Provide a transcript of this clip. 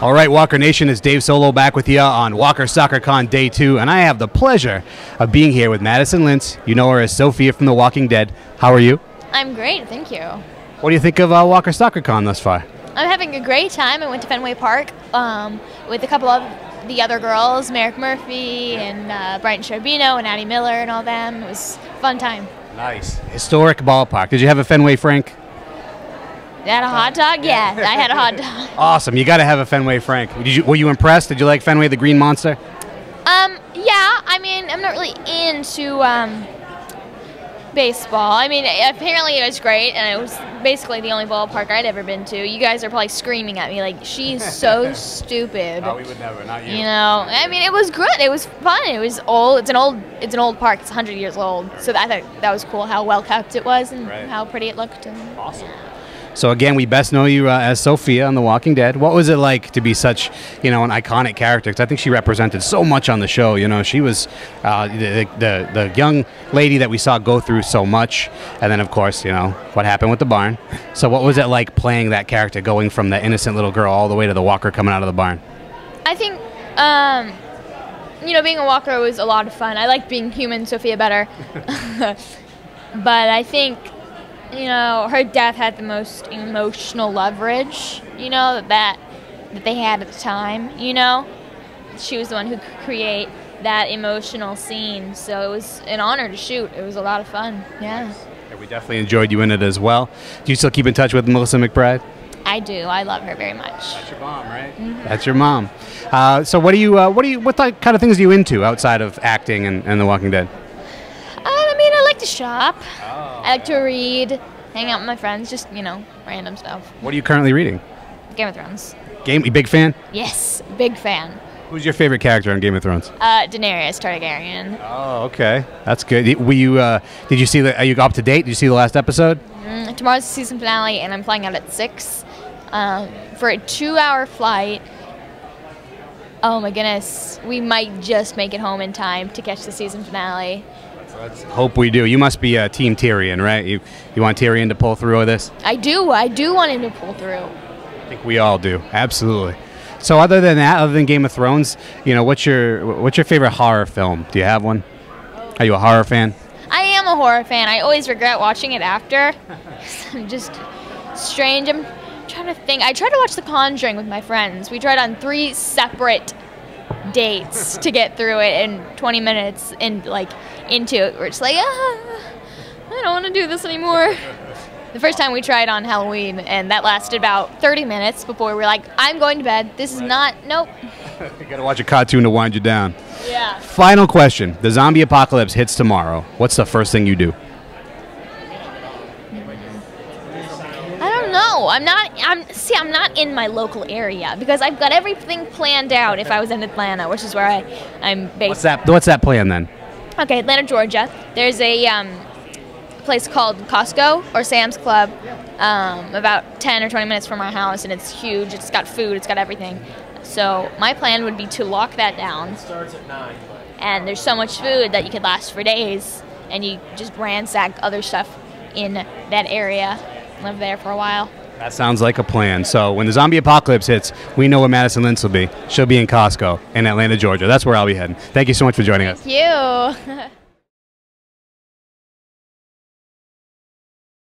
All right, Walker Nation, it's Dave Solo back with you on Walker Stalker Con Day 2, and I have the pleasure of being here with Madison Lintz. You know her as Sophia from The Walking Dead. How are you? I'm great, thank you. What do you think of Walker Stalker Con thus far? I'm having a great time. I went to Fenway Park with a couple of the other girls, Merrick Murphy and Brighton Charbino and Addie Miller and all them. It was a fun time. Nice. Historic ballpark. Did you have a Fenway Frank? Had a hot dog? Yeah, I had a hot dog. Awesome. You got to have a Fenway Frank. Were you impressed? Did you like Fenway the Green Monster? Yeah, I mean, I'm not really into baseball. I mean, apparently it was great, and it was basically the only ballpark I'd ever been to. You guys are probably screaming at me like, she's so stupid. No, we would never, not you. You know, I mean, it was good. It was fun. It was old. It's an old park. It's 100 years old. So I thought that was cool how well kept it was and how pretty it looked. And, awesome. So again, we best know you as Sophia on The Walking Dead. What was it like to be such, an iconic character? Because I think she represented so much on the show. You know, she was the young lady that we saw go through so much, and then of course, what happened with the barn. So what was it like playing that character, going from the innocent little girl all the way to the Walker coming out of the barn? I think, being a Walker was a lot of fun. I like being human Sophia better, but I think, her death had the most emotional leverage, that they had at the time, She was the one who could create that emotional scene, so it was an honor to shoot. It was a lot of fun, yeah. We definitely enjoyed you in it as well. Do you still keep in touch with Melissa McBride? I do. I love her very much. That's your mom, right? Mm-hmm. That's your mom. So what kind of things are you into outside of acting and The Walking Dead? I like to shop. I like to read, hang out with my friends, just, random stuff. What are you currently reading? Game of Thrones. You big fan? Yes, big fan. Who's your favorite character on Game of Thrones? Daenerys Targaryen. Oh, okay. That's good. Did you see are you up to date? Did you see the last episode? Tomorrow's the season finale, and I'm flying out at 6 for a 2-hour flight. Oh my goodness. We might just make it home in time to catch the season finale. Let's hope we do. You must be Team Tyrion, right? You want Tyrion to pull through with this? I do want him to pull through. I think we all do. Absolutely. So other than Game of Thrones, what's your favorite horror film? Do you have one? Are you a horror fan? I am a horror fan. I always regret watching it after. I'm just strange. I'm trying to think. I tried to watch The Conjuring with my friends. We tried on 3 separate dates to get through it in 20 minutes into it. We're just like, I don't want to do this anymore. The first time we tried on Halloween, and that lasted about 30 minutes before we were like, I'm going to bed. This is nope. You gotta watch a cartoon to wind you down. Yeah. Final question. The zombie apocalypse hits tomorrow. What's the first thing you do? I don't know. I'm not in my local area because I've got everything planned out if I was in Atlanta, which is where I'm based. What's that plan then? Okay, Atlanta, Georgia. There's a place called Costco or Sam's Club about 10 or 20 minutes from our house, and it's huge. It's got food. It's got everything. So my plan would be to lock that down. It starts at 9. And there's so much food that you could last for days, and you just ransack other stuff in that area. Live there for a while. That sounds like a plan. So when the zombie apocalypse hits, we know where Madison Lintz will be. She'll be in Costco in Atlanta, Georgia. That's where I'll be heading. Thank you so much for joining us. Thank you.